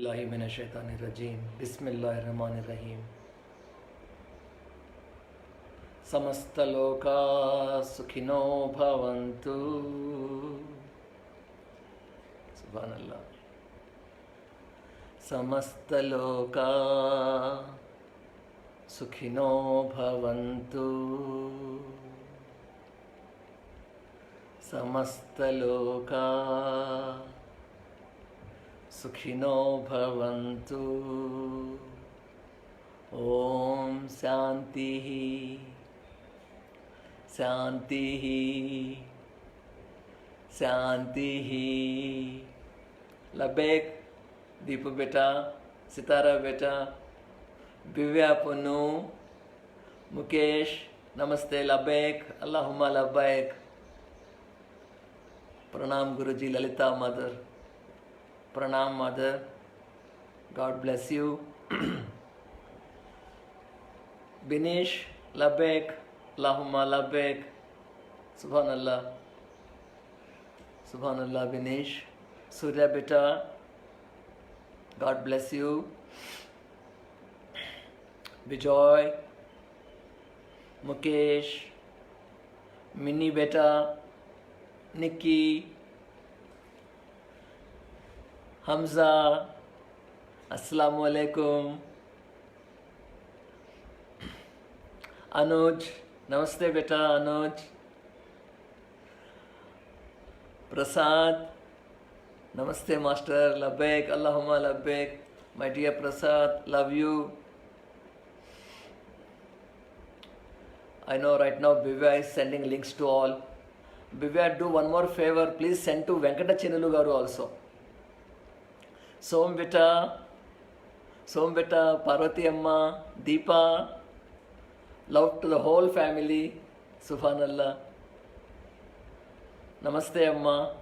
बिल्लाहि मिनश्शैतानिर्रजीम बिस्मिल्लाहिर्रहमानिर्रहीम। समस्तलोका सुखिनो भवन्तु। सुभान अल्लाह। समस्तलोका सुखिनो भवन्तु। समस्तलोका सुखिनो भवन्तु। ओम शांति शांति शांति। लबैक दीपू बेटा, सितारा बेटा, दिव्या पुन्नू, मुकेश नमस्ते, लबैक, अल्लाहुम्मा लबैक। प्रणाम गुरुजी, ललिता मदर, प्रणाम mother, God bless you. Binish Labbaik, अल्लाहुम्मा लबैक। सुभान अल्लाह, सुभान अल्लाह। बिनीश, सूर्या बेटा, God bless you. Vijay, Mukesh, mini बेटा, निक्की, हमजा, अस्सलाम वालेकुम। अनुज नमस्ते बेटा, अनुज। प्रसाद नमस्ते मास्टर, लबैक, अल्लाहुम्मा लबैक। My dear Prasad, love you. I know right now Bivya is sending links to all. Bivya, do one more favor, please send to Venkata Chinulu garu also. Som beta, Parvati amma, Deepa, love to the whole family. Subhanallah. Namaste amma.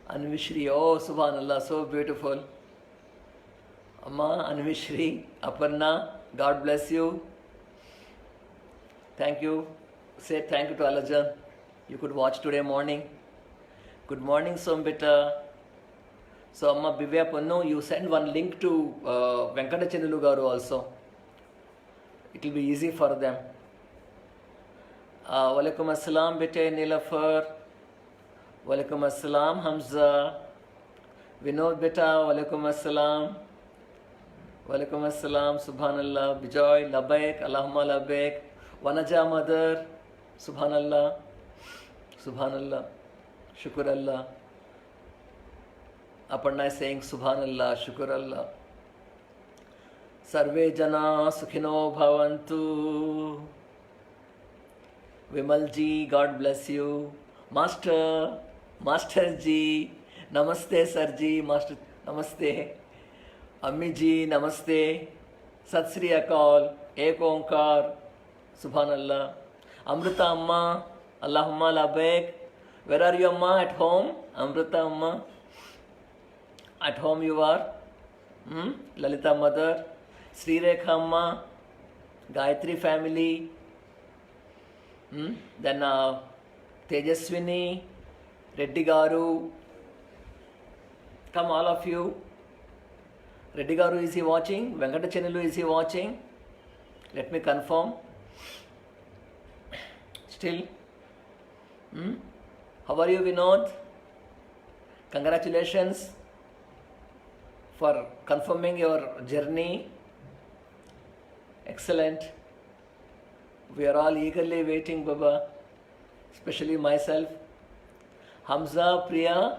Anvishri, oh Subhanallah, so beautiful. Amma Anvishri, Aparna, God bless you. Thank you. Say thank you to Alajan. You could watch today morning. Good morning, Sombita. So, Amma Bivya Pannu, you send one link to Venkata Chinulu garu also. It will be easy for them. Walaikum assalam, bete Nilafar. Walaikum assalam, Hamza. Vinod beta, walaikum assalam. Walaikum assalam, Subhanallah. Bijoy, Labaik, Allahumma Labaik. Vanaja mother, Subhanallah, Subhanallah, Shukr Allah. Aparna is saying Subhanallah, Shukr Allah. Sarve jana sukhino bhavantu. Vimal ji, God bless you. Master ji, namaste sir ji, master, namaste. Ammi ji, namaste. Sat Sri Akal, Ek Onkar. Subhanallah. Amrita Amma, Allahumma labbaik. Where are you, Amma? At home? Amrita Amma. At home you are? Lalita mother. Sri Rekha Amma. Gayatri family. Then Tejaswini. Reddy Garu. Come all of you. Reddy Garu, is he watching? Venkata Chinulu, is he watching? Let me confirm. Still? How are you, Vinod? Congratulations for confirming your journey. Excellent. We are all eagerly waiting, Baba, especially myself. Hamza, Priya,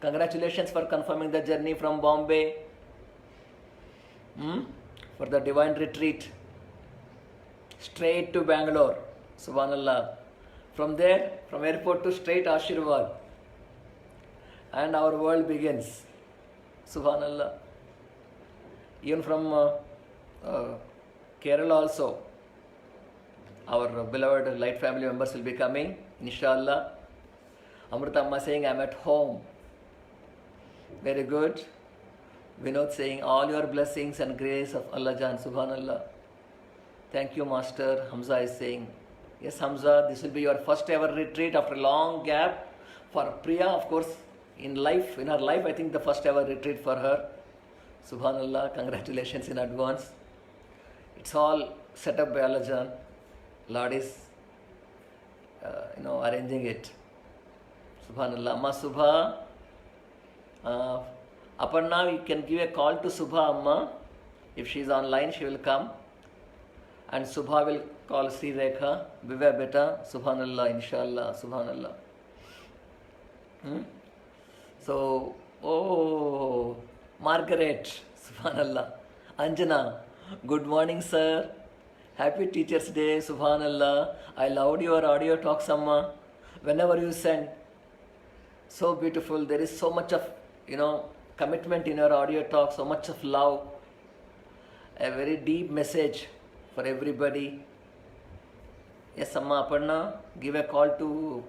congratulations for confirming the journey from Bombay for the divine retreat. Straight to Bangalore. Subhanallah. From there, from airport to straight Ashirwad. And our world begins. Subhanallah. Even from Kerala also, our beloved light family members will be coming, inshallah. Amrita Amma saying, I'm at home. Very good. Vinod saying, all your blessings and grace of Allah Jan. Subhanallah. Thank you, Master. Hamza is saying, yes, Hamza, this will be your first ever retreat after a long gap. For Priya, of course, in life, in her life, I think the first ever retreat for her. Subhanallah, congratulations in advance. It's all set up by Allah Jan. Lord is, arranging it. Subhanallah. Amma Subha, Aparna, you can give a call to Subha Amma. If she is online, she will come. And Subha will call Sri Rekha. Vivek beta, Subhanallah, inshallah, Subhanallah. So, oh, Margaret, Subhanallah. Anjana, good morning, sir. Happy Teachers' Day, Subhanallah. I loved your audio talks, Amma. Whenever you send, so beautiful. There is so much of, commitment in your audio talk, so much of love. A very deep message for everybody. Yes, Amma Aparna, give a call to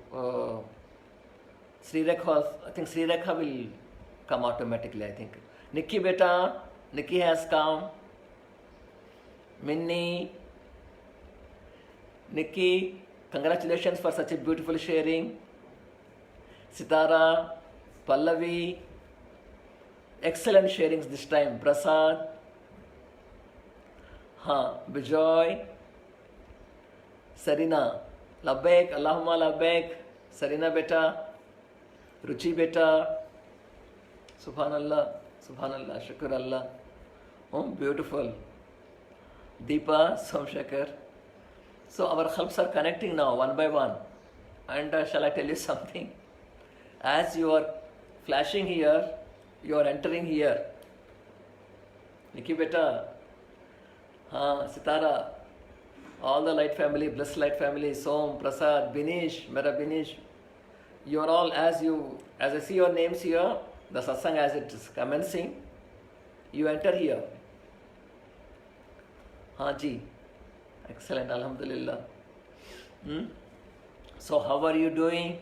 Sri Rekha. I think Sri Rekha will come automatically, I think. Nikki beta, Nikki has come. Minnie, Nikki, congratulations for such a beautiful sharing. Sitara, Pallavi, excellent sharings this time. Prasad, Bijoy, Sarina, Labbaik, Allahumma Labbaik, Sarina beta, Ruchi beta, Subhanallah, Subhanallah, Shukr Allah. Oh, beautiful. Deepa, Somshakar. So our helps are connecting now one by one. And shall I tell you something? As you are flashing here, you are entering here. Nikki beta, Sitara, all the light family, blessed light family, Som, Prasad, Binish, Mera Binish, you are all, as I see your names here, the satsang as it is commencing, you enter here. Ji, excellent, Alhamdulillah. So how are you doing?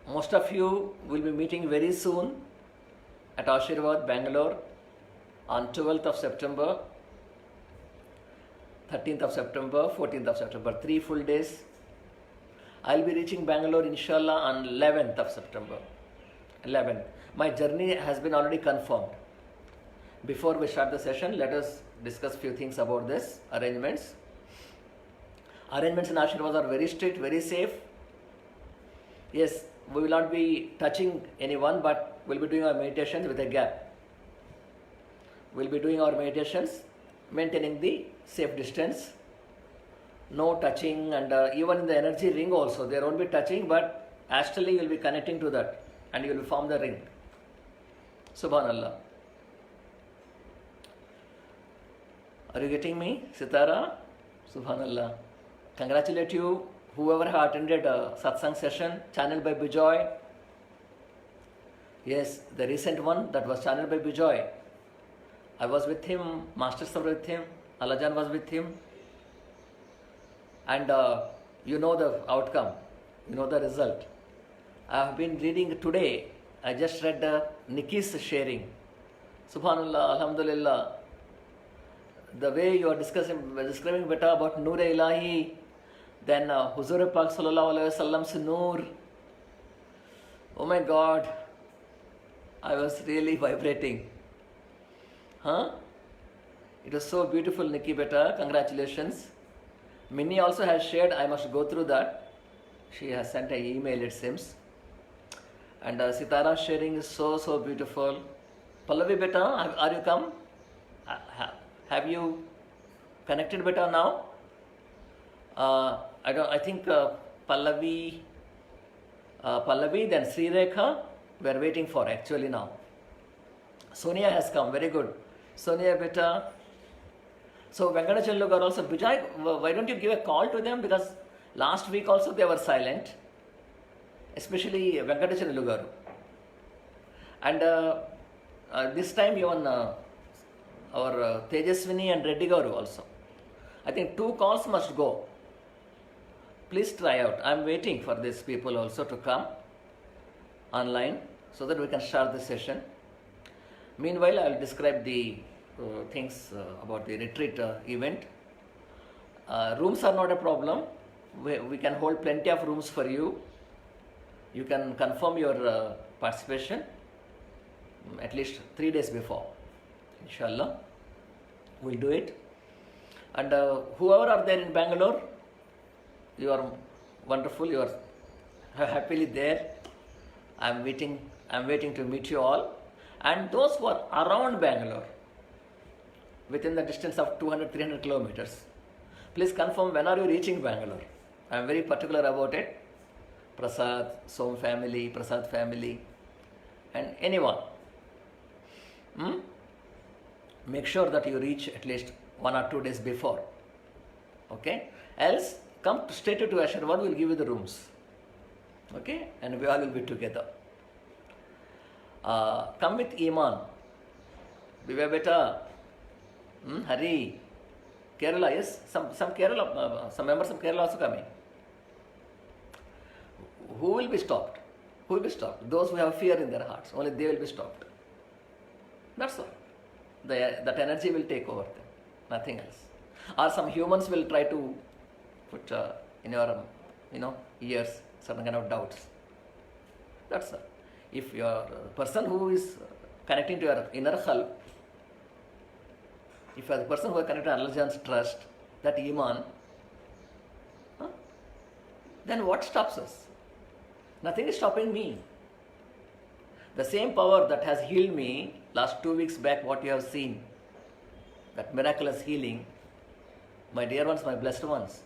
Most of you will be meeting very soon at Ashirwad, Bangalore on 12th of September, 13th of September, 14th of September, 3 full days. I'll be reaching Bangalore inshallah on 11th of September. 11th. My journey has been already confirmed. Before we start the session, let us discuss few things about this arrangements. Arrangements in Ashirwad are very strict, very safe. Yes, we will not be touching anyone, but we'll be doing our meditations with a gap. We'll be doing our meditations, maintaining the safe distance. No touching, and even in the energy ring also, there won't be touching, but astrally you'll be connecting to that and you'll form the ring. Subhanallah. Are you getting me, Sitara? Subhanallah. Congratulate you, whoever have attended a satsang session channeled by Bijoy. Yes, the recent one that was channeled by Bijoy. I was with him, Masters were with him, Alajan was with him. And you know the outcome, you know the result. I have been reading today, I just read Nikki's sharing. Subhanallah, Alhamdulillah. The way you are describing better about Noor Ilahi, then Huzur Pak Sallallahu Alaihi Wasallam's Noor. Oh my God, I was really vibrating. It was so beautiful, Nikki beta, congratulations. Minnie also has shared, I must go through that. She has sent an email, it seems. And Sitara's sharing is so beautiful. Pallavi beta, are you come? Have you connected beta now? I think Pallavi, then Sri Rekha, we are waiting for actually now. Sonia has come, very good. Sonia beta. So Venkatachallu garu also, Vijay, why don't you give a call to them, because last week also they were silent, especially Venkatachallu garu. And this time even our Tejaswini and Reddy garu also. I think 2 calls must go. Please try out. I am waiting for these people also to come online so that we can start the session. Meanwhile, I will describe the things about the retreat event. Rooms are not a problem. We can hold plenty of rooms for you. you can confirm your participation at least 3 days before. Inshallah, we'll do it. And whoever are there in Bangalore, you are wonderful, you are happily there. I'm waiting to meet you all. And those who are around Bangalore, within the distance of 200-300 kilometers, please confirm when are you reaching Bangalore. I'm very particular about it. Prasad, Som family, Prasad family, and anyone. Make sure that you reach at least 1 or 2 days before. Okay? Else, come straight to Ashravad, we'll give you the rooms. Okay? And we all will be together. Come with Iman. Bibe beta. Hari. Kerala, yes? Some Kerala, some members of Kerala also coming. Who will be stopped? Who will be stopped? Those who have fear in their hearts. Only they will be stopped. That's all. That energy will take over them. Nothing else. Or some humans will try to put in your ears certain kind of doubts. That's all. If you are a person who is connecting to your inner help, if you are the person who is connected to Allah's trust, that Iman, then what stops us? Nothing is stopping me. The same power that has healed me last 2 weeks back, what you have seen, that miraculous healing, my dear ones, my blessed ones.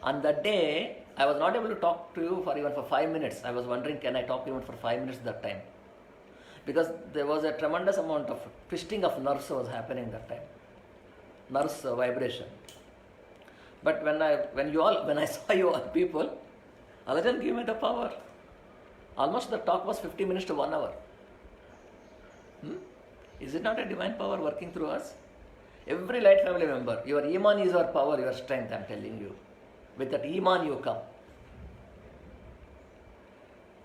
On that day, I was not able to talk to you for even for 5 minutes. I was wondering, can I talk even for 5 minutes that time? Because there was a tremendous amount of twisting of nerves was happening that time. Nerves vibration. But when I saw you all people, Allah didn't give me the power. Almost the talk was 50 minutes to 1 hour. Is it not a divine power working through us? Every light family member, your Iman is your power, your strength, I'm telling you. With that Iman you come.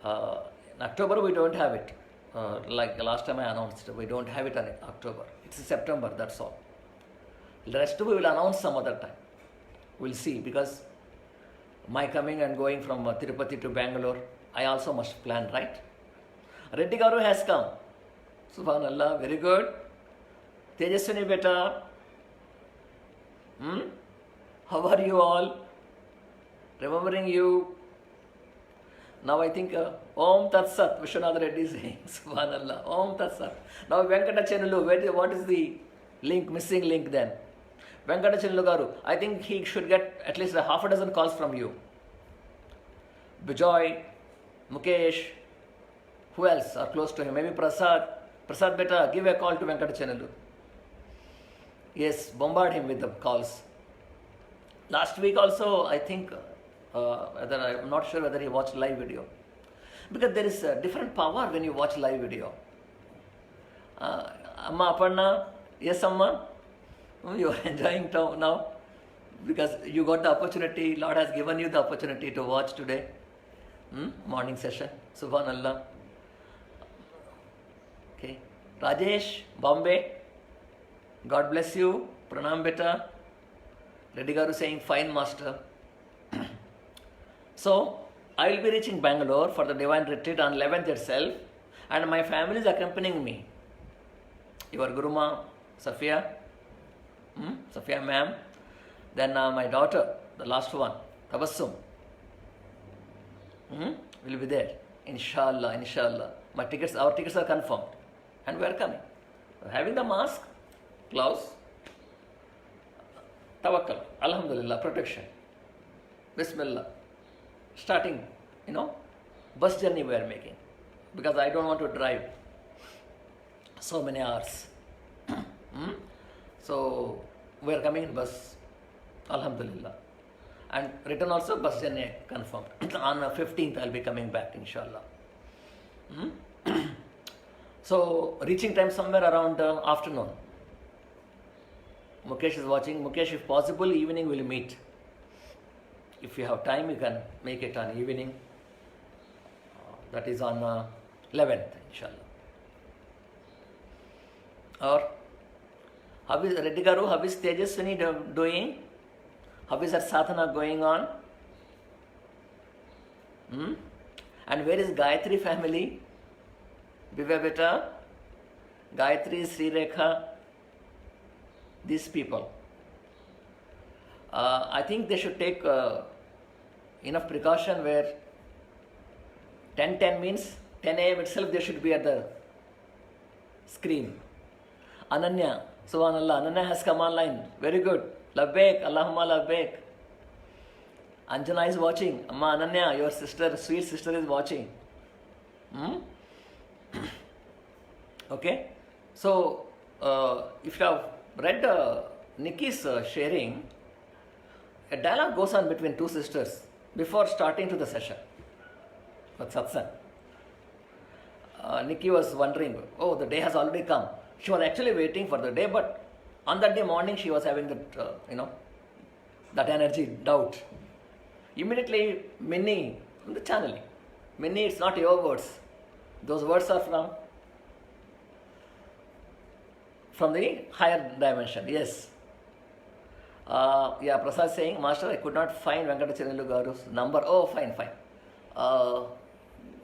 In October we don't have it. Like the last time I announced, we don't have it in October. It's September, that's all. The rest we will announce some other time. We'll see, because my coming and going from Tirupati to Bangalore, I also must plan, right? Reddy Garu has come. Subhanallah, very good. Tejaswini beta. How are you all? Remembering you. Now I think Om Tat Sat, Vishwanath Reddy is saying, Subhanallah, Om Tat Sat. Now Venkata Chenulu, what is the link, missing link then? Venkata Chenulu Garu, I think he should get at least a half a dozen calls from you. Bijoy, Mukesh, who else are close to him? Maybe Prasad. Prasad beta, give a call to Venkata Chenulu. Yes, bombard him with the calls. Last week also, I think, I'm not sure whether he watched live video. Because there is a different power when you watch live video. Amma Aparna, yes Amma, you are enjoying now because you got the opportunity, Lord has given you the opportunity to watch today. Morning session, Subhanallah. Okay, Rajesh, Bombay, God bless you, Pranam beta. Reddy Garu saying, fine master. So, I will be reaching Bangalore for the Divine Retreat on 11th itself, and my family is accompanying me. Your Guruma, Safia, Safia ma'am, then my daughter, the last one, Tabassum, will be there. Inshallah, inshallah. Our tickets are confirmed, and we are coming. Having the mask, gloves, tawakkal, alhamdulillah, protection, bismillah. Starting, bus journey we are making, because I don't want to drive so many hours. So we are coming in bus, alhamdulillah. And return also bus journey confirmed. On the 15th I will be coming back, inshallah. So reaching time somewhere around afternoon. Mukesh is watching. Mukesh, if possible, evening we'll meet. If you have time, you can make it on evening. That is on 11th, inshallah. Or, how is Reddy Garu, how is Tejaswini doing? How is her sadhana going on? And where is Gayatri family? Vivek beta, Gayatri, Sri Rekha, these people. I think they should take enough precaution where 10:10 means 10 a.m. itself they should be at the screen. Ananya, subhanallah, Ananya has come online. Very good. Labbaik, Allahumma labbaik. Anjana is watching. Amma Ananya, your sister, sweet sister is watching. Okay. So, if you have read Nikki's sharing, a dialogue goes on between two sisters before starting to the session with satsang. Nikki was wondering, oh, the day has already come. She was actually waiting for the day, but on that day morning she was having that, that energy, doubt. Immediately, Minnie, the channeling. Minnie, it's not your words. Those words are from the higher dimension. Yes. Prasad saying, Master, I could not find Venkatacharyalu Garu's number. Oh, fine.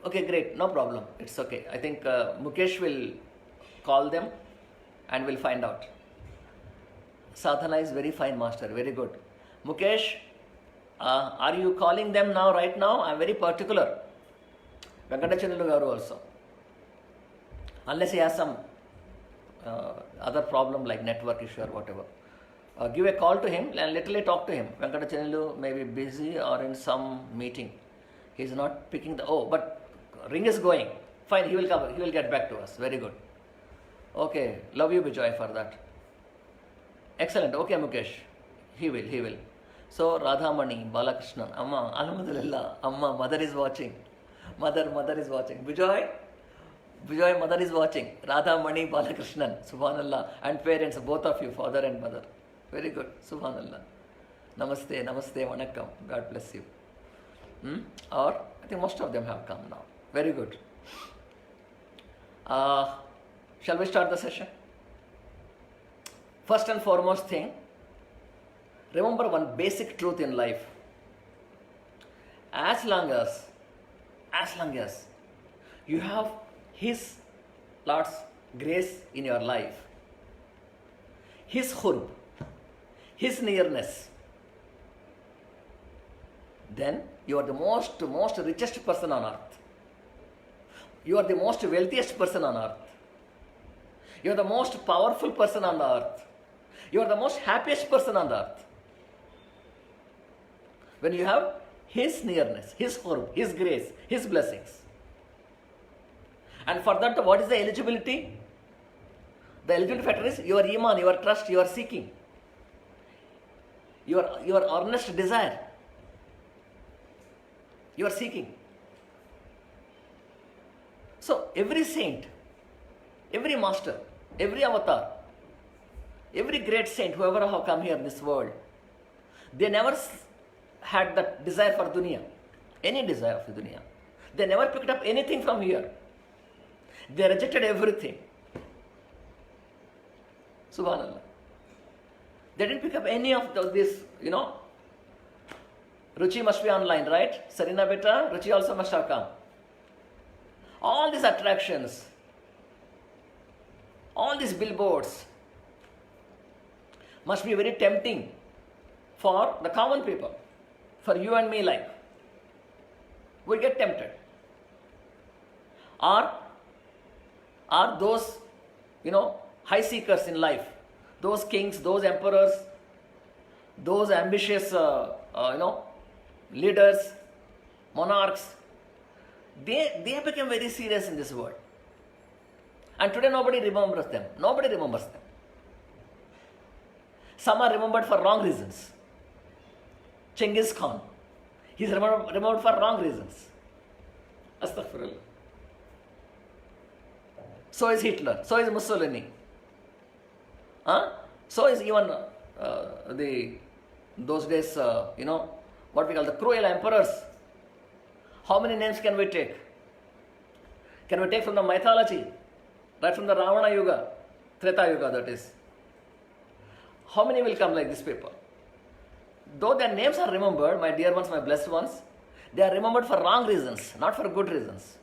Okay, great, no problem. It's okay. I think Mukesh will call them and we'll find out. Sadhana is very fine, Master. Very good. Mukesh, are you calling them now, right now? I'm very particular. Venkatacharyalu Garu also. Unless he has some other problem like network issue or whatever. Give a call to him and literally talk to him. Venkatacharyalu may be busy or in some meeting. He's not picking but ring is going. Fine, he will come. He will get back to us. Very good. Okay, love you, Bijoy, for that. Excellent. Okay, Mukesh. He will. So, Radhamani, Balakrishnan, Amma, Alhamdulillah, Amma, mother is watching. Mother is watching. Bijoy, mother is watching. Radhamani, Balakrishnan, Subhanallah, and parents, both of you, father and mother. Very good. Subhanallah. Namaste, Vanakkam. God bless you. Or, I think most of them have come now. Very good. Shall we start the session? First and foremost thing, remember one basic truth in life. As long as you have His Lord's grace in your life, His khurb, His nearness, then you are the most richest person on earth. You are the most wealthiest person on earth. You are the most powerful person on the earth. You are the most happiest person on the earth. When you have His nearness, His khurb, His grace, His blessings. And for that, what is the eligibility? The eligibility factor is your iman, your trust, your seeking, your earnest desire. You are seeking. So every saint, every master, every avatar, every great saint, whoever have come here in this world, they never had that desire for dunya, any desire for dunya. They never picked up anything from here. They rejected everything. Subhanallah. They didn't pick up any of this, Ruchi must be online, right? Sarina beta, Ruchi also must have come. All these attractions, all these billboards must be very tempting for the common people, for you and me like. We get tempted. Or those, high seekers in life, those kings, those emperors, those ambitious, leaders, monarchs, they became very serious in this world. And today nobody remembers them. Nobody remembers them. Some are remembered for wrong reasons. Genghis Khan, he's remembered for wrong reasons. Astaghfirullah. So is Hitler. So is Mussolini. So is even those days, what we call the cruel emperors. How many names can we take? Can we take from the mythology? Right from the Ravana Yuga, Treta Yuga that is. How many will come like these people? Though their names are remembered, my dear ones, my blessed ones, They are remembered for wrong reasons, not for good reasons.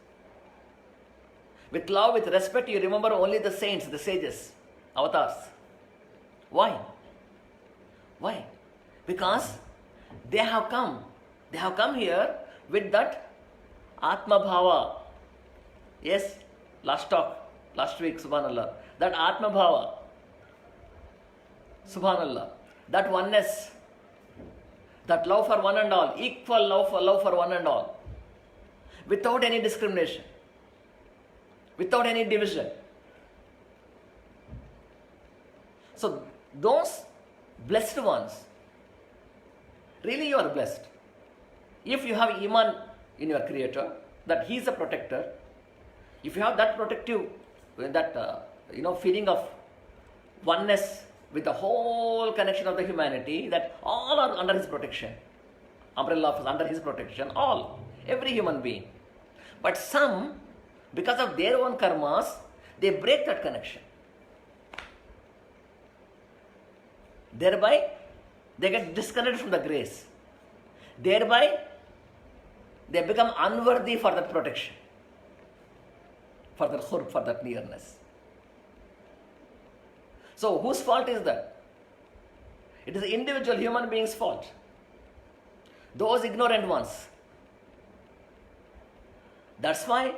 With love, with respect, you remember only the saints, the sages, avatars. Why? Why? Because they have come. They have come here with that Atma Bhava. Yes, last week, Subhanallah. That Atma Bhava. Subhanallah. That oneness. That love for one and all. Equal love for one and all. Without any discrimination. Without any division. So, those blessed ones, really you are blessed. If you have Iman in your Creator, that He is a protector, if you have that protective, that feeling of oneness with the whole connection of the humanity, that all are under His protection, umbrella of under His protection, all, every human being. But some, because of their own karmas, they break that connection. Thereby, they get disconnected from the grace. Thereby, they become unworthy for that protection, for that khurb, for that nearness. So, whose fault is that? It is the individual human being's fault. Those ignorant ones. That's why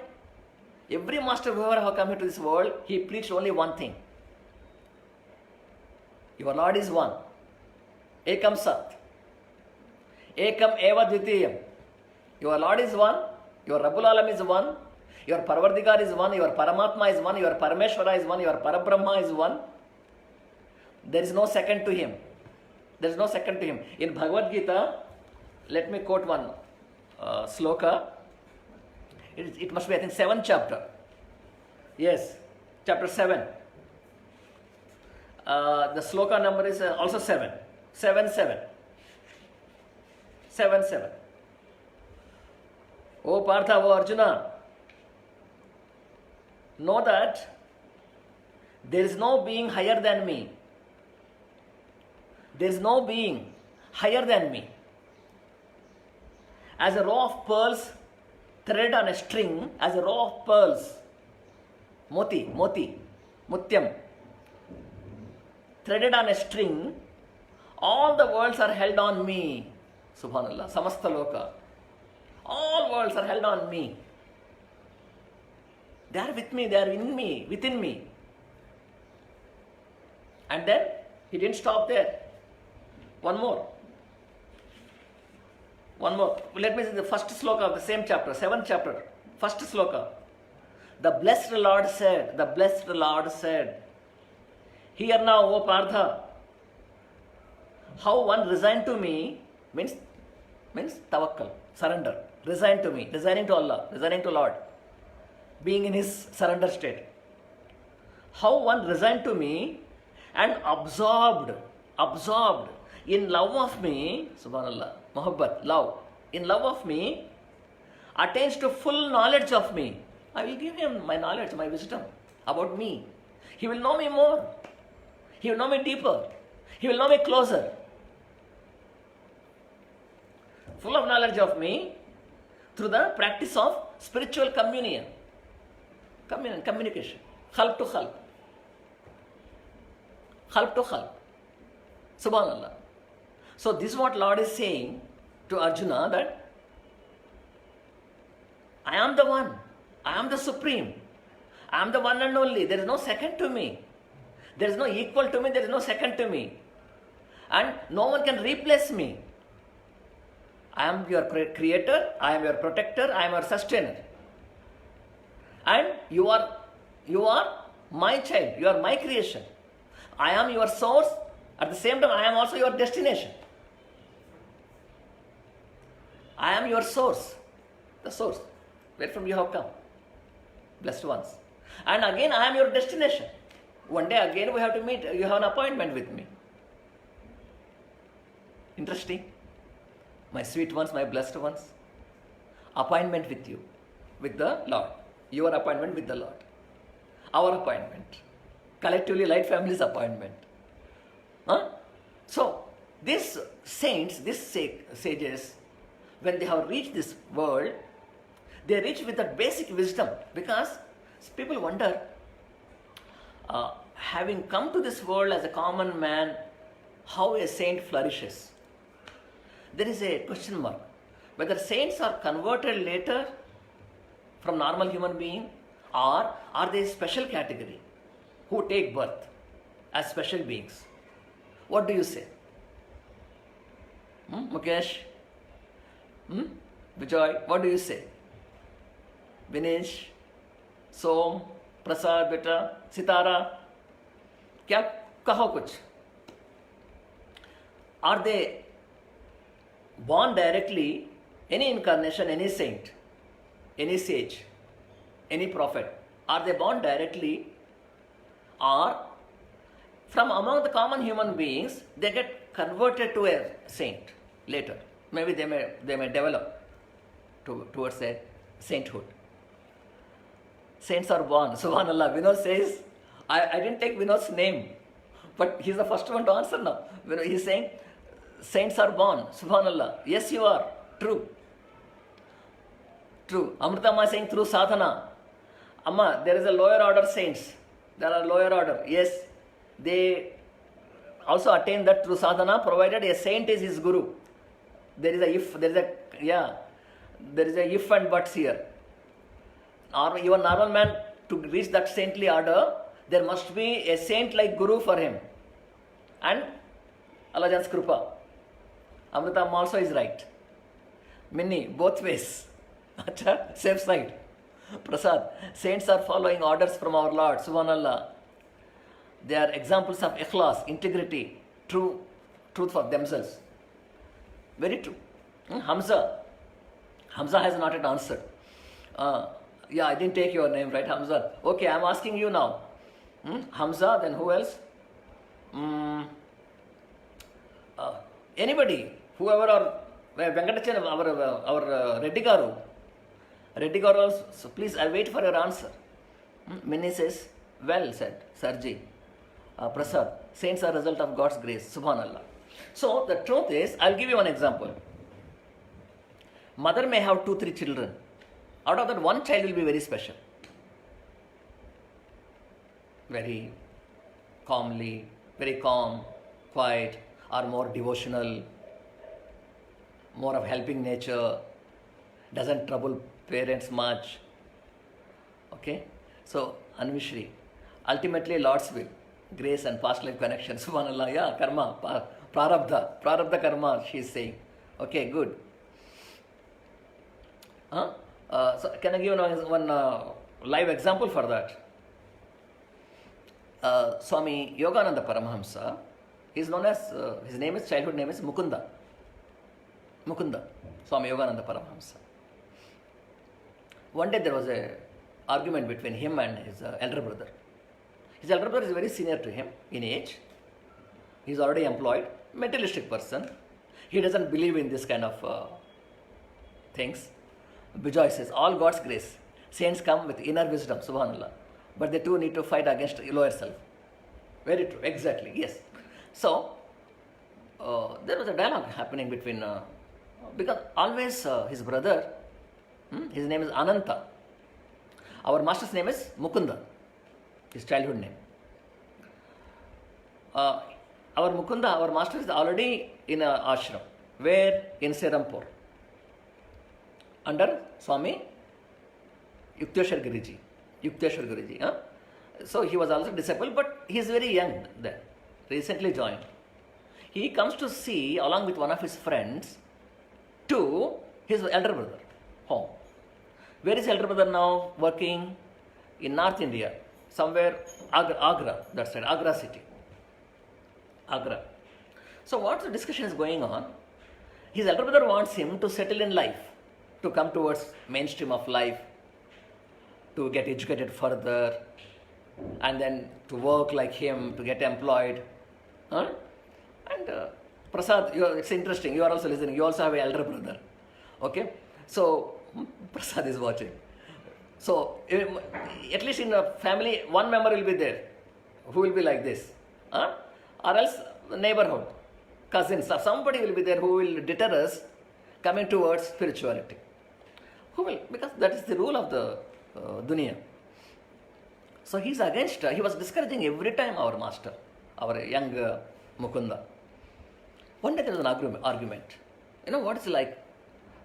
every master whoever have come into this world, he preached only one thing. Your Lord is one. Ekam Sat. Ekam Eva Dvitiyam. Your Lord is one. Your Rabbul Alam is one. Your Parvardigar is one. Your Paramatma is one. Your Parameshwara is one. Your Parabrahma is one. There is no second to Him. There is no second to Him. In Bhagavad Gita, let me quote one sloka. It must be, I think, 7th chapter. Yes, chapter 7. The sloka number is also 7. 7, 7. 7, 7. O Partha, O Arjuna, know that there is no being higher than me. There is no being higher than me. As a row of pearls threaded on a string, as a row of pearls, moti, mutyam, threaded on a string, all the worlds are held on me. Subhanallah, samasta loka. All worlds are held on me. They are with me, they are in me, within me. And then he didn't stop there. One more. Let me see the first sloka of the same chapter, 7th chapter, first sloka. The blessed Lord said, hear now, O Partha, how one resigned to me means tawakkal, surrender, resign to me, resigning to Allah, resigning to Lord, being in His surrender state. How one resigned to me and absorbed in love of me, subhanallah, muhabbat, love, in love of me, attains to full knowledge of me. I will give him my knowledge, my wisdom about me. He will know me more. He will know me deeper. He will know me closer. Full of knowledge of me through the practice of spiritual communication. Khalq to khalq. Khalq to khalq. Subhanallah. So this is what Lord is saying to Arjuna, that I am the one. I am the supreme. I am the one and only. There is no second to me. There is no equal to me. There is no second to me. And no one can replace me. I am your creator. I am your protector. I am your sustainer. And you are my child. You are my creation. I am your source. At the same time, I am also your destination. I am your source. The source. Where from you have come. Blessed ones. And again, I am your destination. One day again we have to meet. You have an appointment with me. Interesting. My sweet ones, my blessed ones. Appointment with you. With the Lord. Your appointment with the Lord. Our appointment. Collectively, Light Family's appointment. So, these saints, these sages, when they have reached this world, they reach with that basic wisdom, because people wonder, having come to this world as a common man, how a saint flourishes. There is a question mark. Whether saints are converted later from normal human being, or are they a special category who take birth as special beings? What do you say? Mukesh? Vijay, what do you say? Vinesh? Som? Prasad beta? Sitara? क्या कहो कुछ? Are they born directly, any incarnation, any saint, any sage, any prophet, are they born directly, or from among the common human beings they get converted to a saint later? Maybe they may develop towards a sainthood. Saints are born. Subhanallah. Vinod says, I didn't take Vinod's name, but he's the first one to answer now. He's saying, saints are born. Subhanallah. Yes, you are. True. True. Amrita Amma is saying through sadhana. Amma, there is a lower order saints. There are lower order. Yes, they also attain that through sadhana, provided a saint is his guru. There is a if and buts here. Even normal man, to reach that saintly order, there must be a saint-like guru for him. And Allah Jan's Krupa. Amrita Amma also is right. Minni, both ways. Safe side. Prasad, saints are following orders from our Lord. Subhanallah. They are examples of ikhlas, integrity, truth for themselves. Very true. Hamza has not yet answered. Yeah, I didn't take your name, right, Hamza? Okay, I'm asking you now. Hamza, then who else? Anybody, whoever, or Venkatachan, our Reddy Garu. Reddy Garu, so please, I wait for your answer. Minnie says, well said, Sarji. Prasad, saints are a result of God's grace. Subhanallah. So, the truth is, I'll give you one example. Mother may have 2-3 children. Out of that, one child will be very special. Very calmly, very calm, quiet, or more devotional, more of helping nature, doesn't trouble parents much. Okay? So, Anvishri, ultimately Lord's will, grace and past life connection. Subhanallah, yeah, karma, prarabdha karma, she is saying. Okay, good. So can I give one live example for that? Swami Yogananda Paramahamsa, he is known as, his name is, childhood name is Mukunda. Swami Yogananda Paramahamsa. One day there was a argument between him and his elder brother. His elder brother is very senior to him in age. He is already employed, materialistic person. He doesn't believe in this kind of things. Bijoy says, all God's grace. Saints come with inner wisdom, subhanallah. But they too need to fight against lower self. Very true, exactly, yes. So, there was a dialogue happening between, because always his brother, his name is Ananta. Our master's name is Mukunda, his childhood name. Our Mukunda, our master is already in an ashram. Where? In Serampur. Under Swami Yukteswar Guriji. So he was also disciple, but he is very young then, recently joined. He comes to see, along with one of his friends, to his elder brother home. Where is elder brother now working? In North India, somewhere Agra, that side, Agra city. Agra. So what the discussion is going on? His elder brother wants him to settle in life, to come towards mainstream of life, to get educated further, and then to work like him, to get employed. And Prasad, it's interesting, you are also listening, you also have an elder brother. Okay? So, Prasad is watching. So, at least in a family, one member will be there who will be like this. Or else, neighborhood, cousins, or somebody will be there who will deter us coming towards spirituality. Who will? Because that is the rule of the dunya. So he's against, he was discouraging every time our master, our young Mukunda. One day there was an argument. What is like,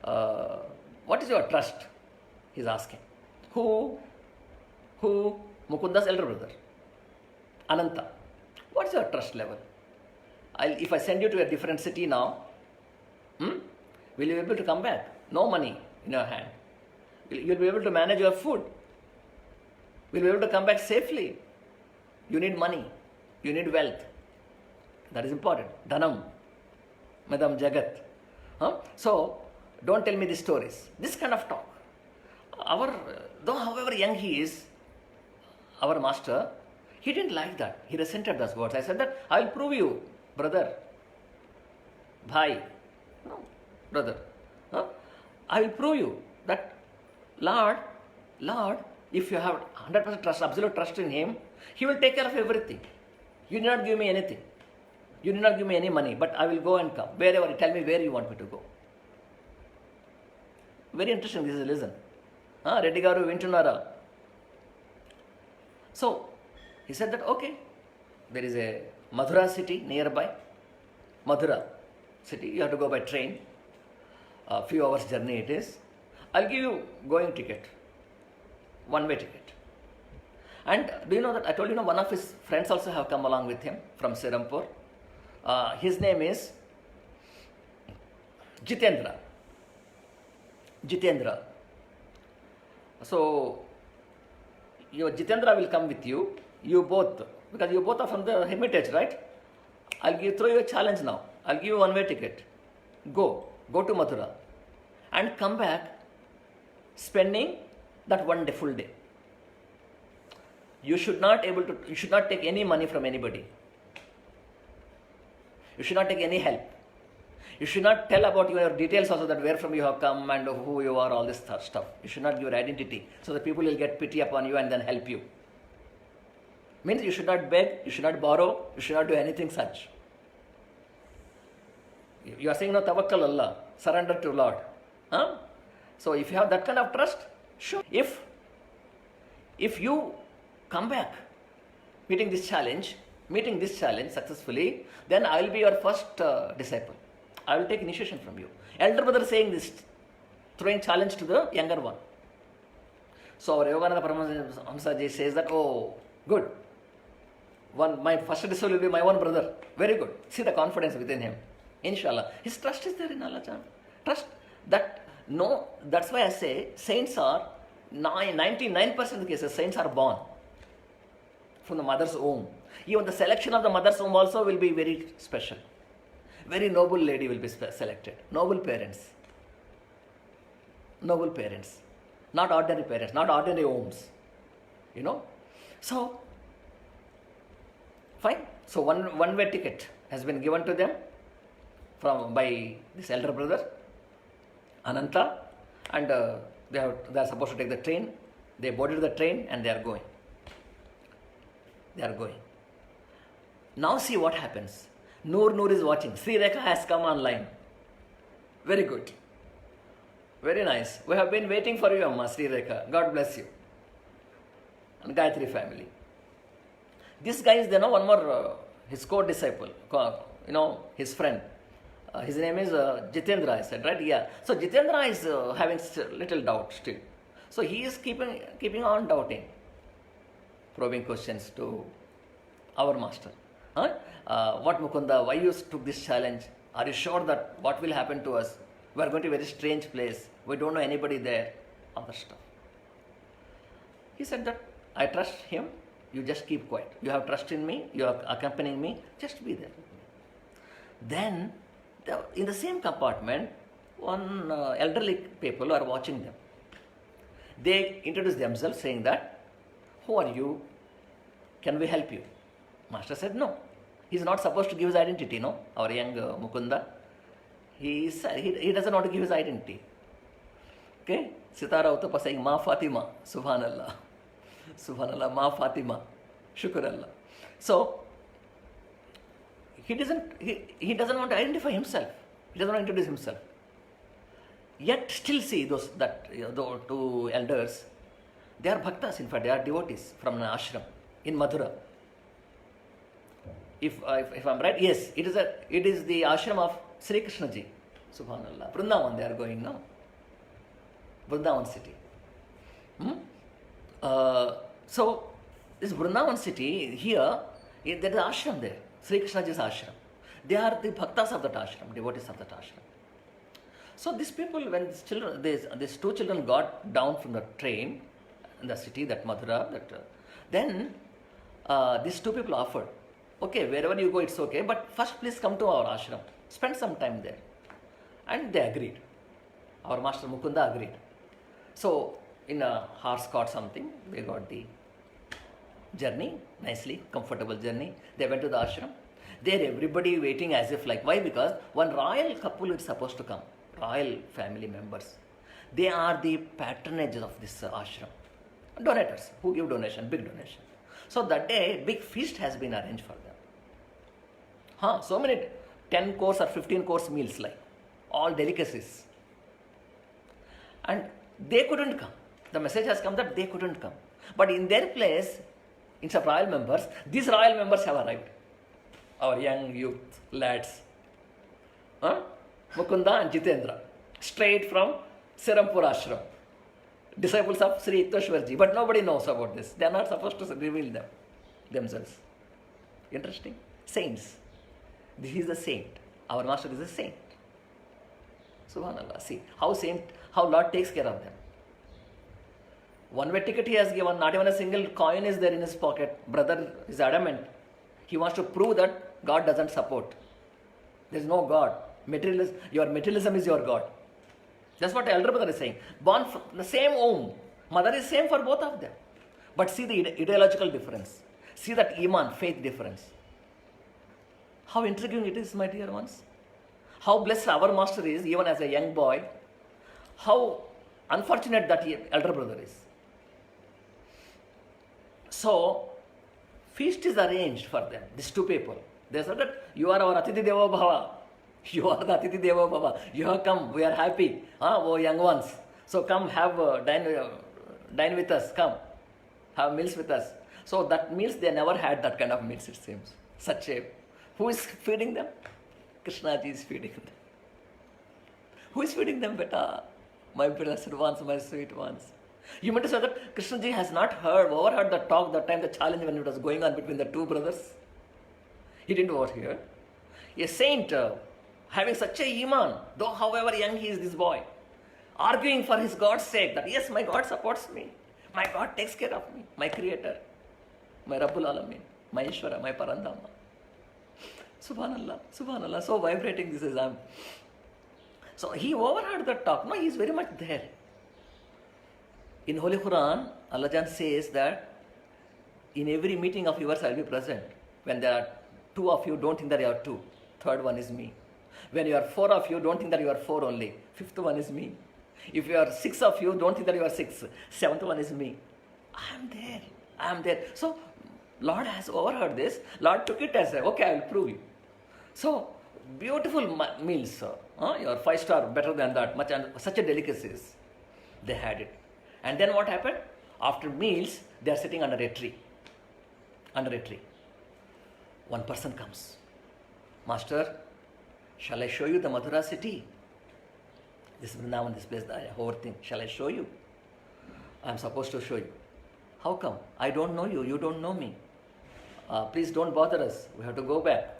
what is your trust? He's asking. Who? Mukunda's elder brother, Ananta. What's your trust level? If I send you to a different city now, will you be able to come back? No money in your hand. You'll be able to manage your food. Will you be able to come back safely? You need money. You need wealth. That is important. Dhanam. Madam Jagat. So, don't tell me these stories. This kind of talk. Though however young he is, our master, he didn't like that. He resented those words. I said that, I will prove you, brother. Bhai. No, brother. I will prove you that Lord, if you have 100% trust, absolute trust in him, he will take care of everything. You need not give me anything. You need not give me any money, but I will go and come. Wherever, tell me where you want me to go. Very interesting, this is, listen. Reddy Garu Vintunara. So, he said that, okay, there is a Mathura city nearby. Mathura city, you have to go by train. A few hours journey it is. I'll give you going ticket. One-way ticket. And do you know that I told you, one of his friends also have come along with him from Serampur. His name is Jitendra. So, your Jitendra will come with you. You both, because you both are from the Hermitage, right? I'll throw you a challenge now. I'll give you one-way ticket. Go to Mathura and come back spending that one day, full day. You should not take any money from anybody. You should not take any help. You should not tell about your details also, that where from you have come and who you are, all this stuff. You should not give your identity, so that people will get pity upon you and then help you. Means you should not beg, you should not borrow, you should not do anything such. You are saying, no, tawakkal Allah, surrender to Lord. So if you have that kind of trust, sure. If you come back meeting this challenge successfully, then I will be your first disciple. I will take initiation from you. Elder brother saying this, throwing challenge to the younger one. So our Yogananda Paramahamsa Ji says that, oh, good. My first disciple will be my own brother. Very good. See the confidence within him. Inshallah. His trust is there in Allah. Trust that, no, that's why I say saints are, 99% of the cases, saints are born from the mother's womb. Even the selection of the mother's womb also will be very special. Very noble lady will be selected. Noble parents. Not ordinary parents, not ordinary wombs. So, fine. So one-way ticket has been given to them by this elder brother, Ananta, and they are supposed to take the train. They boarded the train and they are going. Now see what happens. Noor is watching. Sri Rekha has come online. Very good. Very nice. We have been waiting for you, Amma, Sri Rekha. God bless you. And Gayatri family. This guy is, one more, his co-disciple, his friend. His name is Jitendra, I said, right? Yeah. So Jitendra is having little doubt still. So he is keeping on doubting, probing questions to our master. What Mukunda, why you took this challenge? Are you sure that what will happen to us? We are going to a very strange place. We don't know anybody there. Other stuff. He said that, I trust him. You just keep quiet. You have trust in me. You are accompanying me. Just be there. Then, in the same compartment, one elderly people are watching them. They introduce themselves saying that, who are you? Can we help you? Master said, no. He's not supposed to give his identity, no? Our young Mukunda. He doesn't want to give his identity. Okay? Sitara Uttapa saying, Ma Fatima, Subhanallah. Subhanallah, Ma Fatima, Shukrallah. So, he doesn't want to identify himself. He doesn't want to introduce himself. Yet still see those that the two elders, they are bhaktas. In fact, they are devotees from an ashram in Mathura. If I'm right, yes, it is the ashram of Sri Krishna ji. Subhanallah. Vrindavan they are going now. Vrindavan city. So this Vrindavan city here, there is ashram there. Sri Krishna ji's ashram. They are the bhaktas of that ashram, devotees of that ashram. So these people, when these two children got down from the train in the city, that Mathura, then these two people offered, okay, wherever you go, it's okay, but first please come to our ashram, spend some time there. And they agreed. Our master Mukunda agreed. So in a horse cart something, they got the journey, nicely, comfortable journey. They went to the ashram. There everybody waiting as if like, why? Because one royal couple is supposed to come. Royal family members. They are the patronages of this ashram. Donators who give donation, big donation. So that day, big feast has been arranged for them. So many 10 course or 15 course meals, like all delicacies. And they couldn't come. The message has come that they couldn't come. But in their place, instead of royal members, these royal members have arrived. Our young youth lads. Mukunda and Jitendra, straight from Serampur ashram, disciples of Sri Yukteswarji, but nobody knows about this. They are not supposed to reveal themselves. Interesting. Saints. This is a saint. Our master is a saint. Subhanallah. See how Lord takes care of them. One-way ticket he has given, not even a single coin is there in his pocket. Brother is adamant. He wants to prove that God doesn't support. There is no God. Your materialism is your God. That's what the elder brother is saying. Born from the same womb. Mother is same for both of them. But see the ideological difference. See that iman, faith difference. How intriguing it is, my dear ones. How blessed our master is, even as a young boy. How unfortunate that elder brother is. So, feast is arranged for them, these two people. They said that you are our Atithi Devo Bhava. You are the Atithi Devo Bhava. You have come, we are happy. Oh, young ones. So come have dine with us, come. Have meals with us. So that meals, they never had that kind of meals, it seems. Who is feeding them? Krishna ji is feeding them. Who is feeding them, beta? My blessed ones, my sweet ones. You meant to say that Krishna ji has not overheard the talk, that time, the challenge when it was going on between the two brothers? He didn't overhear. A saint, having such a iman, though however young he is, this boy, arguing for his God's sake, that yes, my God supports me. My God takes care of me. My Creator. My Rabbul Alamin. My Ishvara. My Parandama. Subhanallah. Subhanallah. So vibrating this is. So he overheard the talk. No, he is very much there. In Holy Quran, Allah Jan says that in every meeting of yours I will be present. When there are two of you, don't think that you are two. Third one is me. When you are four of you, don't think that you are four only. Fifth one is me. If you are six of you, don't think that you are six. Seventh one is me. I am there. I am there. So, Lord has overheard this. Lord took it as okay, I will prove you. So, beautiful meals. Your 5-star better than that. Much and such a delicacies. They had it. And then what happened? After meals, they are sitting under a tree. Under a tree. One person comes. Master, shall I show you the Mathura city? This Vrindavan, this place, the whole thing. Shall I show you? I am supposed to show you. How come? I don't know you. You don't know me. Please don't bother us. We have to go back.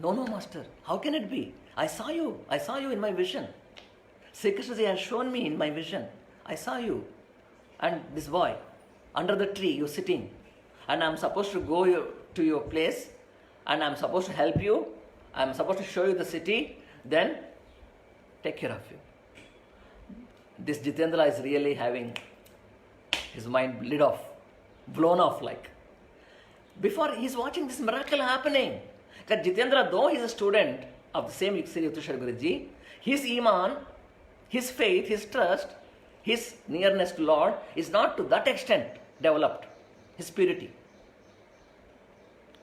No, master. How can it be? I saw you. I saw you in my vision. Sri Krishna has shown me in my vision. I saw you. And this boy, under the tree, you're sitting. And I'm supposed to go to your place. And I'm supposed to help you. I'm supposed to show you the city. Then, take care of you. This Jitendra is really having his mind blown off like. Before he's watching this miracle happening. Because Jitendra, though he's a student of the same Sri Yukteswar Guruji, his iman, his faith, his trust, his nearness to Lord is not to that extent developed. His purity.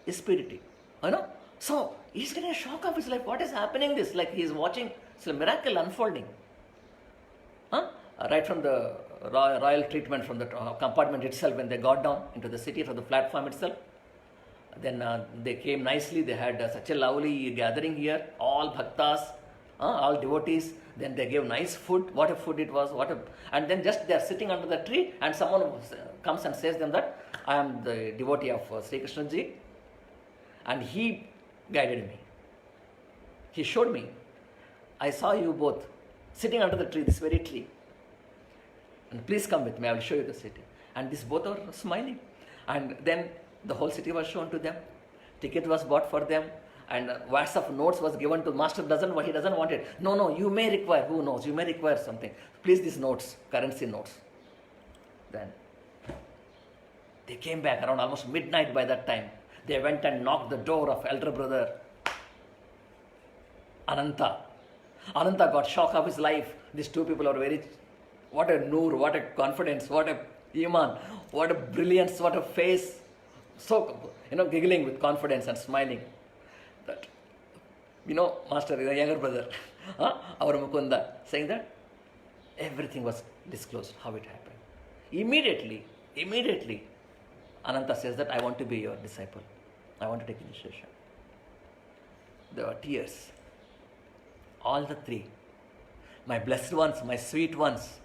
His purity. You know? So, he's getting a shock of his life. What is happening this? Like he is watching, it's a miracle unfolding. right from the royal treatment from the compartment itself when they got down into the city from the platform itself. Then they came nicely. They had such a lovely gathering here. All bhaktas, all devotees. Then they gave nice food. What a food it was! And then just they are sitting under the tree, and someone comes and says them that I am the devotee of Sri Krishna ji, and he guided me. He showed me. I saw you both sitting under the tree, this very tree. And please come with me. I will show you the city. And these both are smiling. And then the whole city was shown to them. Ticket was bought for them. And WhatsApp notes was given to master. He doesn't want it. No, you may require. Who knows? You may require something. Please, these notes, currency notes. Then they came back around almost midnight by that time. They went and knocked the door of elder brother Ananta. Ananta got shock of his life. These two people are very, what a noor, what a confidence, what a iman, what a brilliance, what a face. So, giggling with confidence and smiling. That, master, the younger brother, our Mukunda, saying that everything was disclosed, how it happened. Immediately, Ananta says that I want to be your disciple. I want to take initiation. There were tears. All the three. My blessed ones, my sweet ones.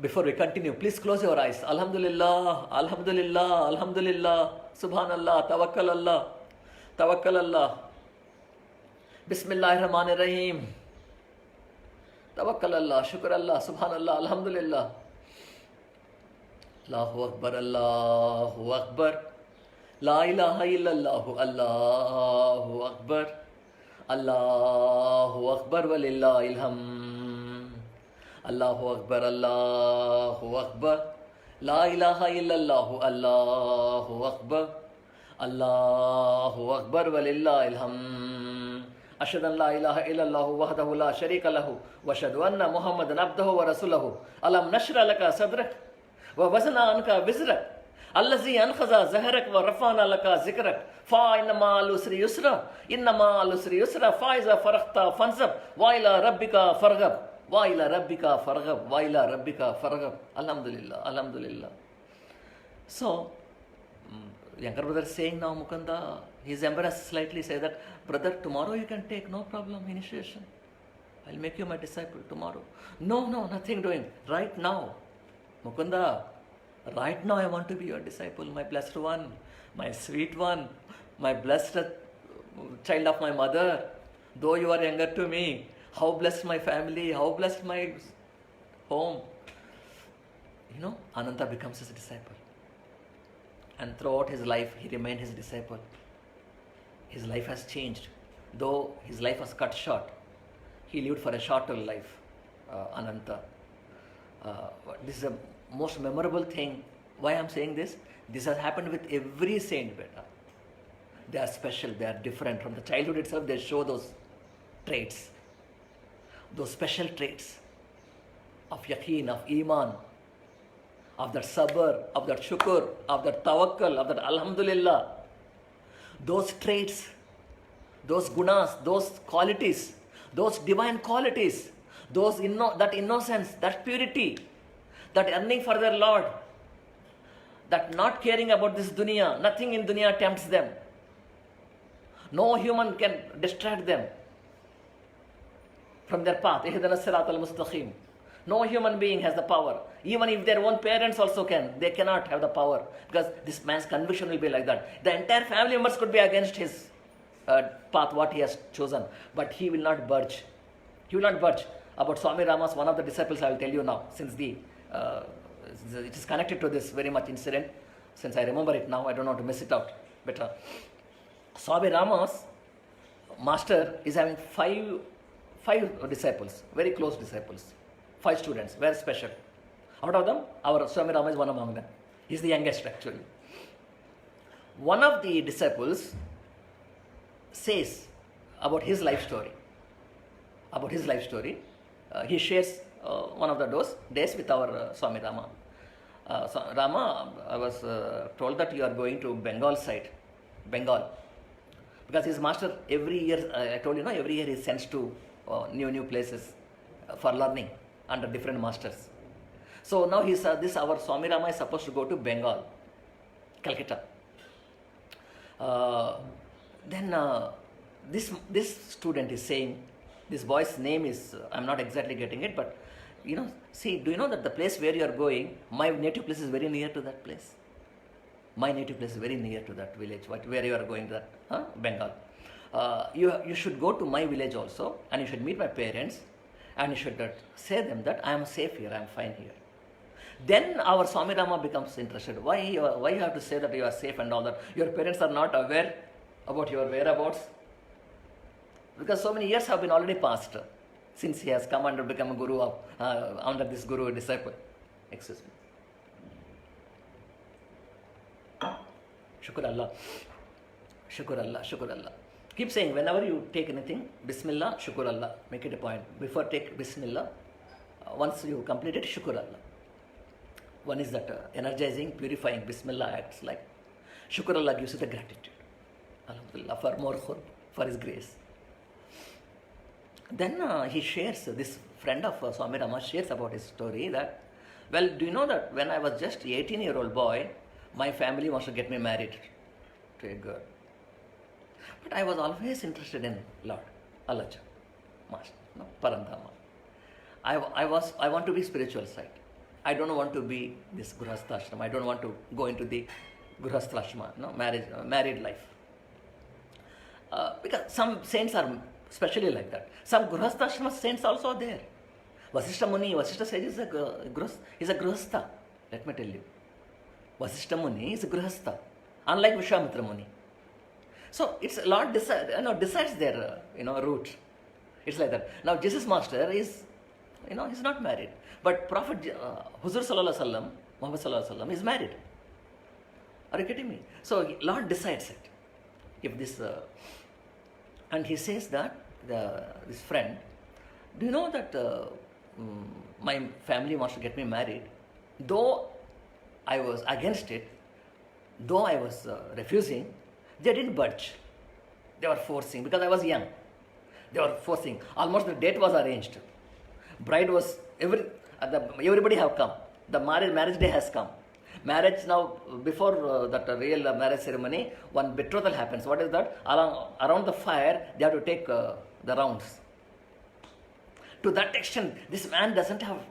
Before we continue, please close your eyes. Alhamdulillah, Alhamdulillah, Alhamdulillah, Subhanallah, Tawakkal Allah. Bismillahir Rahmanir Rahim. Tawakkal Allah, Shukr Allah, Subhanallah, Alhamdulillah. Allahu Akbar, Allahu Akbar. La ilaha illallah, Allahu Akbar. Allahu Akbar walillahil hamd. Allahu Akbar, Allahu Akbar. La ilaha illallah, Allahu Akbar. Allahu Akbar walillahil hamd. Ashhadu an la ilaha illallah wahdahu la sharika lahu wa ashhadu anna Muhammadan abduhu wa rasuluhu. Alam nashra laka sadrak wa wazna anka wizrak. Allazi anqaza zahrak wa rafa'na laka zikrak. Fa inna ma'al usri yusra. Inna ma'al usri yusra. Fa iza faraghta fansab. Wa ila rabbika farghab. Wa ila rabbika farghab. Wa ila rabbika farghab. Alhamdulillah. Alhamdulillah. So, younger brother is saying now, Mukunda, he's embarrassed slightly, say that, brother, tomorrow you can take, no problem, initiation. I'll make you my disciple tomorrow. No, nothing doing. Right now, Mukunda, right now I want to be your disciple, my blessed one, my sweet one, my blessed child of my mother. Though you are younger to me, how blessed my family, how blessed my home. Ananta becomes his disciple. And throughout his life, he remained his disciple. His life has changed. Though his life was cut short, he lived for a shorter life, Ananta. This is a most memorable thing. Why I am saying this? This has happened with every saint, beta. They are special, they are different. From the childhood itself, they show those traits, those special traits of yaqeen, of iman, of that sabr, of that shukr, of that tawakkal, of that alhamdulillah. Those traits, those gunas, those qualities, those divine qualities, that innocence, that purity, that yearning for their Lord, that not caring about this dunya, nothing in dunya tempts them. No human can distract them from their path. Ihdina as-sirat al-mustaqim. No human being has the power. Even if their own parents also they cannot have the power, because this man's conviction will be like that. The entire family members could be against his path, what he has chosen, but he will not budge. He will not budge. About Swami Ramas, one of the disciples, I will tell you now, since it is connected to this very much incident, since I remember it now, I don't want to miss it out. But Swami Ramas, master, is having five disciples, very close disciples. 5 students, very special. Out of them, our Swami Rama is one among them. He is the youngest actually. One of the disciples says about his life story. He shares one of those days with our Swami Rama. Rama, I was told that you are going to Bengal side. Because his master every year, I told you, every year he sends to new places for learning. under different masters. So now this our Swami Rama is supposed to go to Bengal, Calcutta. Then this student is saying, this boy's name is, I'm not exactly getting it, but see, do you know that the place where you are going, my native place is very near to that place. My native place is very near to that village, where you are going, that Bengal. You should go to my village also, and you should meet my parents, and you should say them that I am safe here, I am fine here. Then our Swami Rama becomes interested. Why you have to say that you are safe and all that? Your parents are not aware about your whereabouts? Because so many years have been already passed since he has come and become a guru under this guru disciple. Excuse me. Shukr Allah. Shukr Allah. Shukr Allah. Keep saying, whenever you take anything, Bismillah, Shukr Allah. Make it a point. Before take Bismillah, once you complete it, Shukr Allah. One is that energizing, purifying Bismillah acts like Shukr Allah gives you the gratitude. Alhamdulillah, for more khurb, for His grace. Then he shares, this friend of Swami Rama shares about his story that, well, do you know that when I was just 18-year-old boy, my family wants to get me married to a girl. But I was always interested in Lord, Allah, Master, Parantama. I want to be spiritual side. I don't want to be this Grihastha Ashram. I don't want to go into the Grihastha Ashram, married life. Because some saints are especially like that. Some Grihastha Ashrama saints also are there. Vasishtha Muni, Vasishtha sage is a Grihastha. Let me tell you. Vasishtha Muni is a Grihastha, unlike Vishwamitra Muni. So it's Lord decides their route. It's like that. Now Jesus Master is, he's not married. But Prophet Huzur Sallallahu Alaihi Wasallam, Muhammad Sallallahu Alaihi Wasallam is married. Are you getting me? So Lord decides it. If this... and he says that, this friend, do you know that my family wants to get me married? Though I was against it, though I was refusing, they didn't budge. They were forcing, because I was young. They were forcing. Almost the date was arranged. Bride was, everybody have come. The marriage day has come. Marriage now, before that real marriage ceremony, one betrothal happens. What is that? Around the fire, they have to take the rounds. To that extent, this man doesn't have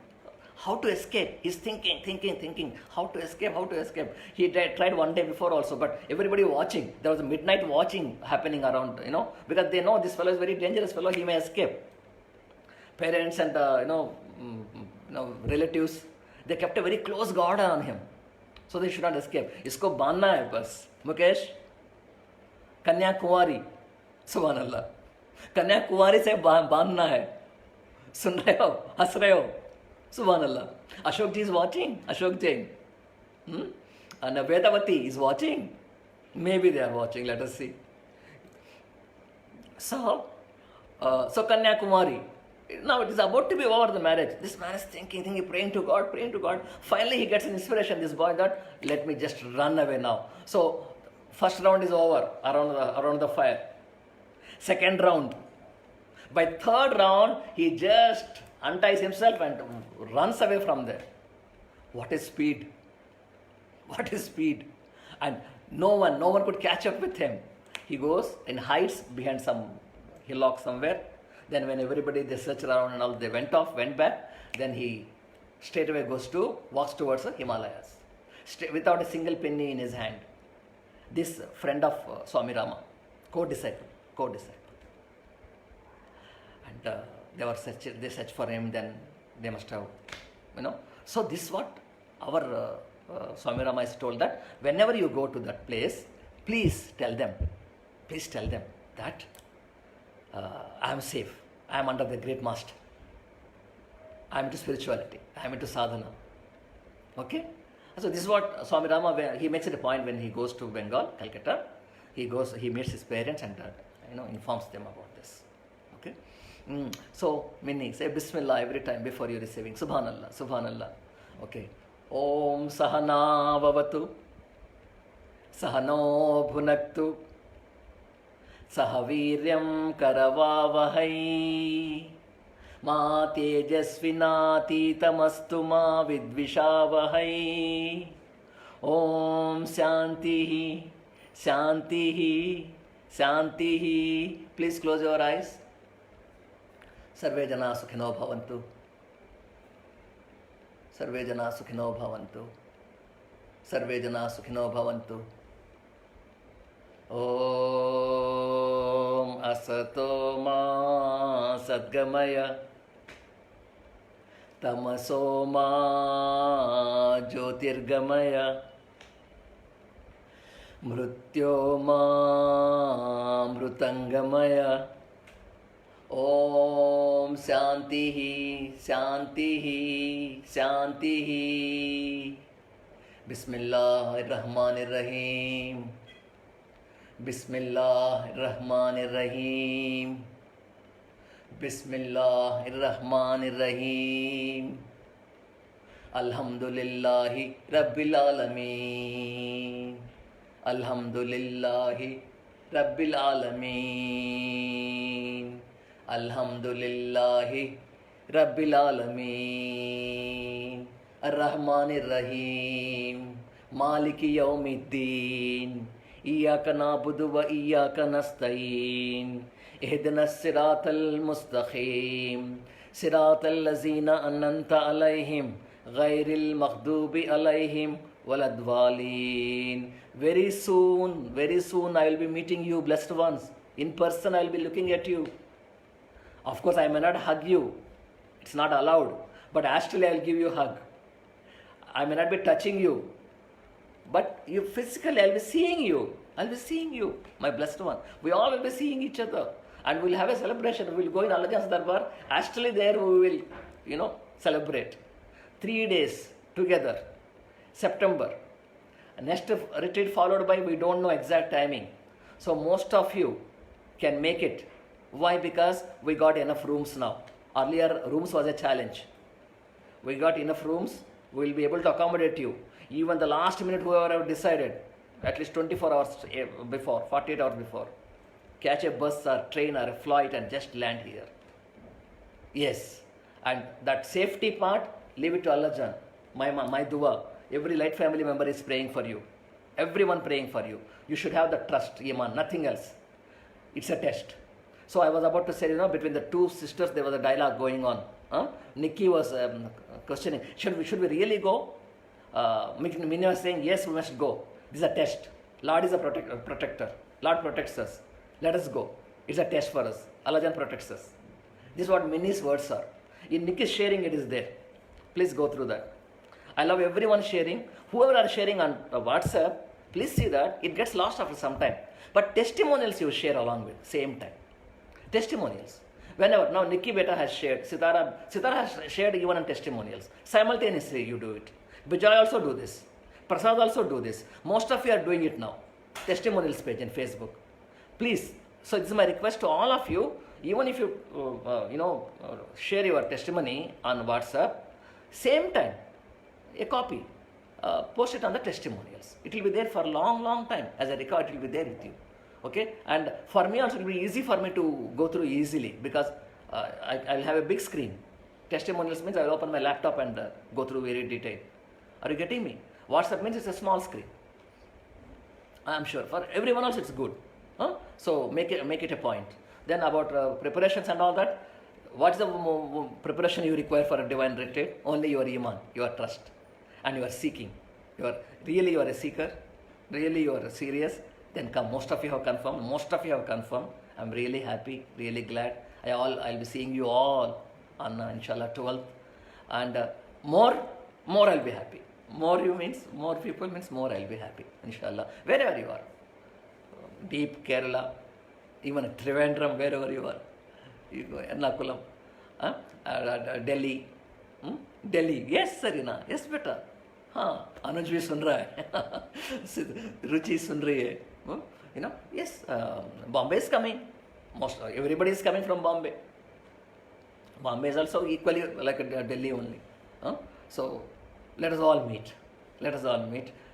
how to escape. He's thinking, how to escape. He tried one day before also, but everybody watching. There was a midnight watching happening around, because they know this fellow is very dangerous fellow, he may escape. Parents and, relatives, they kept a very close guard on him. So they should not escape. इसको बांधना है बस. मुकेश, कन्याकुमारी, सुभान अल्लाह. कन्याकुमारी से बांधना है. सुन रहे हो? हंस रहे हो? सुभान अल्लाह. Ashok ji is watching. Ashok Jain. And Vedavati is watching. Maybe they are watching. Let us see. So Kanyakumari. Now it is about to be over the marriage. This man is thinking, praying to God. Finally he gets an inspiration, this boy, that let me just run away now. So first round is over, around the fire. Second round. By third round, he just unties himself and runs away from there. What is speed? And no one could catch up with him. He goes and hides behind some hillock somewhere. Then when everybody, they search around and all, they went back, then he straight away walks towards the Himalayas, without a single penny in his hand. This friend of Swami Rama, co-disciple. And they search for him, then they must have, So this is what our Swami Rama is told, that whenever you go to that place, please tell them that I am safe. I am under the great master. I am into spirituality. I am into sadhana. Okay? So this is what Swami Rama, he makes it a point when he goes to Bengal, Calcutta. He meets his parents and informs them about this. Okay? So, meaning, say Bismillah every time before you're receiving. Subhanallah. Okay. Om Sahana Vavatu. Sahano Bhunaktu. Sahaviryam Karavavahai. मा तेजस्विनातीतमस्तु मा विद्विषावहै. ओम शांति शांति शांति. Please close your eyes. सर्वे जना सुखिनो भवन्तु. सर्वे जना सुखिनो भवन्तु. सर्वे जना सुखिनो भवन्तु. ओम असतो मा सद्गमय तमसो मा ज्योतिर्गमय मृत्योर्मामृतंगमय. ओम शांति शांति शांति. बिस्मिल्लाहिर्रहमानिर्रहीम. बिस्मिल्लाहिर्रहमानिर्रहीम. बिस्मिल्लाहिर्रहमानिर्रहीम. अल्हम्दुलिल्लाहि रब्बिल आलमीन. अल्हम्दुलिल्लाहि रब्बिल आलमीन. अल्हम्दुलिल्लाहि रब्बिल आलमीन. अर्रहमानिर्रहीम. मालिकि यौमिद्दीन. इय्याक नअबुदु व इय्याक नस्तईन. इहदिनस सिरातल मुस्तकीम. सिरातल लज़ीना अन्अमता अलैहिम गैरिल मग़दूबि अलैहिम वलद्दालीन. Very soon I will be meeting you, blessed ones. In person I will be looking at you. Of course, I may not hug you. It's not allowed. But astrally I will give you a hug. I may not be touching you. But you physically, I will be seeing you. I will be seeing you, my blessed one. We all will be seeing each other. And we will have a celebration. We will go in Allah Jan's Darbar. Astrally there we will, celebrate. 3 days together. September. Next retreat followed by, we don't know exact timing. So most of you can make it. Why? Because we got enough rooms now. Earlier rooms was a challenge. We got enough rooms. We will be able to accommodate you. Even the last minute whoever have decided, at least 24 hours before, 48 hours before, catch a bus or train or a flight and just land here. Yes. And that safety part, leave it to Allah Jan. My dua. Every light family member is praying for you. Everyone praying for you. You should have the trust, Iman, nothing else. It's a test. So I was about to say, between the two sisters, there was a dialogue going on. Nikki was questioning, should we really go? Minya was saying, yes, we must go. This is a test. Lord is a protector. Lord protects us. Let us go. It's a test for us. Allah Jan protects us. This is what Minnie's words are. In Nikki's sharing, it is there. Please go through that. I love everyone sharing. Whoever are sharing on WhatsApp, please see that. It gets lost after some time. But testimonials you share along with, same time. Testimonials. Whenever, now Nikki Beta has shared, Sitara has shared even on testimonials. Simultaneously you do it. Vijay also do this. Prasad also do this. Most of you are doing it now. Testimonials page in Facebook. Please, so this is my request to all of you, even if you, share your testimony on WhatsApp, same time, a copy, post it on the testimonials. It will be there for a long time. As a record, it will be there with you. Okay? And for me also, it will be easy for me to go through easily because I will have a big screen. Testimonials means I will open my laptop and go through very detailed. Are you getting me? WhatsApp means it's a small screen. I am sure. For everyone else, it's good. So make it a point. Then about preparations and all that, what is the preparation you require for a divine retreat? Only your iman, your trust, and your seeking. You are a seeker, really you are serious, then come. Most of you have confirmed. I'm really happy, really glad. I'll be seeing you all on inshallah 12th. And more I'll be happy. More people means more I'll be happy, inshallah. Wherever you are. Deep Kerala, even Trivandrum, wherever you are. You go, Ernakulam, Delhi. Delhi, yes, Sarina, yes, beta. Anuj bhi sun raha hai. Ruchi sun rahi hai. Yes, Bombay is coming. Everybody is coming from Bombay. Bombay is also equally like Delhi only. So let us all meet.